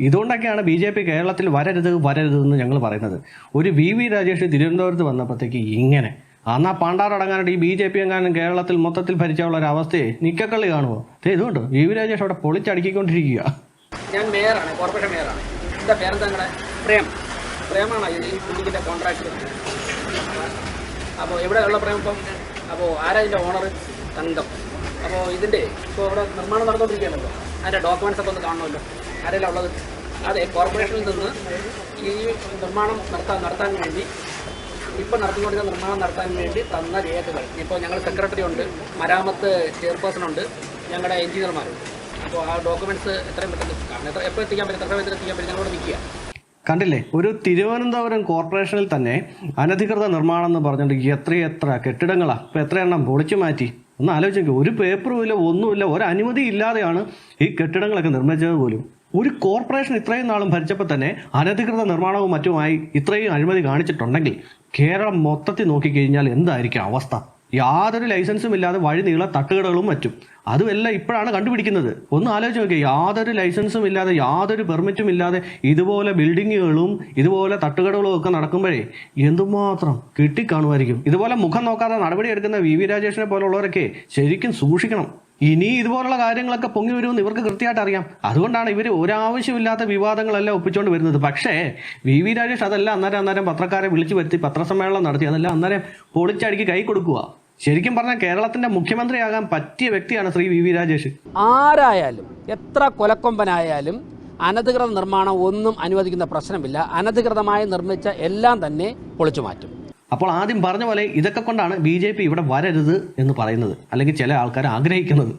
ഇതുകൊണ്ടൊക്കെയാണ് BJP കേരളത്തിൽ വരരുതെന്ന് ഞങ്ങൾ പറയുന്നത്. ഒരു VV രാജേഷ് തിരുവനന്തപുരത്ത് വന്നപ്പോഴത്തേക്ക് ഇങ്ങനെ അന്നാ പാണ്ടാറടങ്ങാനായിട്ട് ഈ BJP എങ്ങാനും കേരളത്തിൽ മൊത്തത്തിൽ ഭരിച്ചുള്ള ഒരു അവസ്ഥയെ നിക്കക്കള്ളി കാണുമോ? ഇതുകൊണ്ട് VV രാജേഷ് അവിടെ പൊളിച്ചടുക്കിക്കൊണ്ടിരിക്കുക. ഞാൻ മേയറാണ്, കോർപ്പറേഷൻ മേയറാണ്. എൻ്റെ പേരെന്താ നിങ്ങളുടെ പ്രേമാണ് ഈ ബിൽഡിങ്ങിൻ്റെ കോൺട്രാക്ട്. അപ്പോൾ എവിടെയുള്ള പ്രേം ഇപ്പം? അപ്പോൾ ആരാ ഇതിൻ്റെ ഓണർ? തങ്കം. അപ്പോൾ ഇതിൻ്റെ ഇപ്പോൾ ഇവിടെ നിർമ്മാണം നടന്നുകൊണ്ടിരിക്കുകയാണല്ലോ, അതിൻ്റെ ഡോക്യുമെൻറ്റ്സ് ഒക്കെ ഒന്ന് കാണണമല്ലോ. ആരെല്ലാം ഉള്ളത്? അതെ, കോർപ്പറേഷനിൽ നിന്ന് ഈ നിർമ്മാണം നടത്താൻ വേണ്ടി ഇപ്പോൾ നടത്തിക്കൊണ്ടിരുന്ന നിർമ്മാണം നടത്താൻ വേണ്ടി തന്ന രേഖകൾ. ഇപ്പോൾ ഞങ്ങൾ സെക്രട്ടറി ഉണ്ട്, മരാമത്ത് ചെയർപേഴ്സൺ ഉണ്ട്, ഞങ്ങളുടെ എഞ്ചിനീയർമാരുണ്ട്. അപ്പോൾ ആ ഡോക്യുമെൻറ്റ്സ് എത്രയും പെട്ടെന്ന് കാണും. എപ്പോൾ എത്തിക്കാൻ പറ്റും, എത്ര സമയത്ത് എത്തിക്കാൻ പറ്റും, ഞങ്ങളോട് നിൽക്കുക. കണ്ടില്ലേ, ഒരു തിരുവനന്തപുരം കോർപ്പറേഷനിൽ തന്നെ അനധികൃത നിർമ്മാണം എന്ന് പറഞ്ഞിട്ട് എത്ര കെട്ടിടങ്ങളാണ് ഇപ്പം എത്ര എണ്ണം പൊളിച്ചു മാറ്റി. ഒന്ന് ആലോചിക്കുക, ഒരു പേപ്പറും ഇല്ല, ഒന്നുമില്ല, ഒരു അനുമതി ഇല്ലാതെയാണ് ഈ കെട്ടിടങ്ങളൊക്കെ നിർമ്മിച്ചത് പോലും. ഒരു കോർപ്പറേഷൻ ഇത്രയും നാളും ഭരിച്ചപ്പോൾ തന്നെ അനധികൃത നിർമ്മാണവും മറ്റുമായി ഇത്രയും അഴിമതി കാണിച്ചിട്ടുണ്ടെങ്കിൽ കേരളം മൊത്തത്തിൽ നോക്കിക്കഴിഞ്ഞാൽ എന്തായിരിക്കും അവസ്ഥ? യാതൊരു ലൈസൻസും ഇല്ലാതെ വഴി നീള തട്ടുകടകളും മറ്റും അതുമെല്ലാം ഇപ്പോഴാണ് കണ്ടുപിടിക്കുന്നത്. ഒന്ന് ആലോചിച്ച് നോക്കിയാൽ, യാതൊരു ലൈസൻസും ഇല്ലാതെ യാതൊരു പെർമിറ്റും ഇല്ലാതെ ഇതുപോലെ ബിൽഡിങ്ങുകളും ഇതുപോലെ തട്ടുകടകളും ഒക്കെ നടക്കുമ്പോഴേ എന്തുമാത്രം കിട്ടിക്കാണുമായിരിക്കും. ഇതുപോലെ മുഖം നോക്കാതെ നടപടിയെടുക്കുന്ന VV രാജേഷിനെ പോലുള്ളവരൊക്കെ ശരിക്കും സൂക്ഷിക്കണം. ഇനി ഇതുപോലുള്ള കാര്യങ്ങളൊക്കെ പൊങ്ങി വരുമെന്ന് ഇവർക്ക് കൃത്യമായിട്ട് അറിയാം. അതുകൊണ്ടാണ് ഇവർ ഒരാവശ്യമില്ലാത്ത വിവാദങ്ങളെല്ലാം ഒപ്പിച്ചുകൊണ്ട് വരുന്നത്. പക്ഷേ VV രാജേഷ് അതെല്ലാം അന്നേരം പത്രക്കാരെ വിളിച്ചു വരുത്തി പത്രസമ്മേളനം നടത്തി അതെല്ലാം അന്നേരം പൊളിച്ചടുക്കി കൈ കൊടുക്കുക. ശരിക്കും പറഞ്ഞാൽ കേരളത്തിന്റെ മുഖ്യമന്ത്രിയാകാൻ പറ്റിയ വ്യക്തിയാണ് ശ്രീ VV രാജേഷ്. ആരായാലും എത്ര കൊലക്കൊമ്പനായാലും അനധികൃത നിർമ്മാണം ഒന്നും അനുവദിക്കുന്ന പ്രശ്നമില്ല. അനധികൃതമായി നിർമ്മിച്ച എല്ലാം തന്നെ പൊളിച്ചു മാറ്റും. അപ്പോൾ ആദ്യം പറഞ്ഞ പോലെ ഇതൊക്കെ കൊണ്ടാണ് BJP ഇവിടെ വരരുത് എന്ന് പറയുന്നത്, അല്ലെങ്കിൽ ചില ആൾക്കാർ ആഗ്രഹിക്കുന്നത്.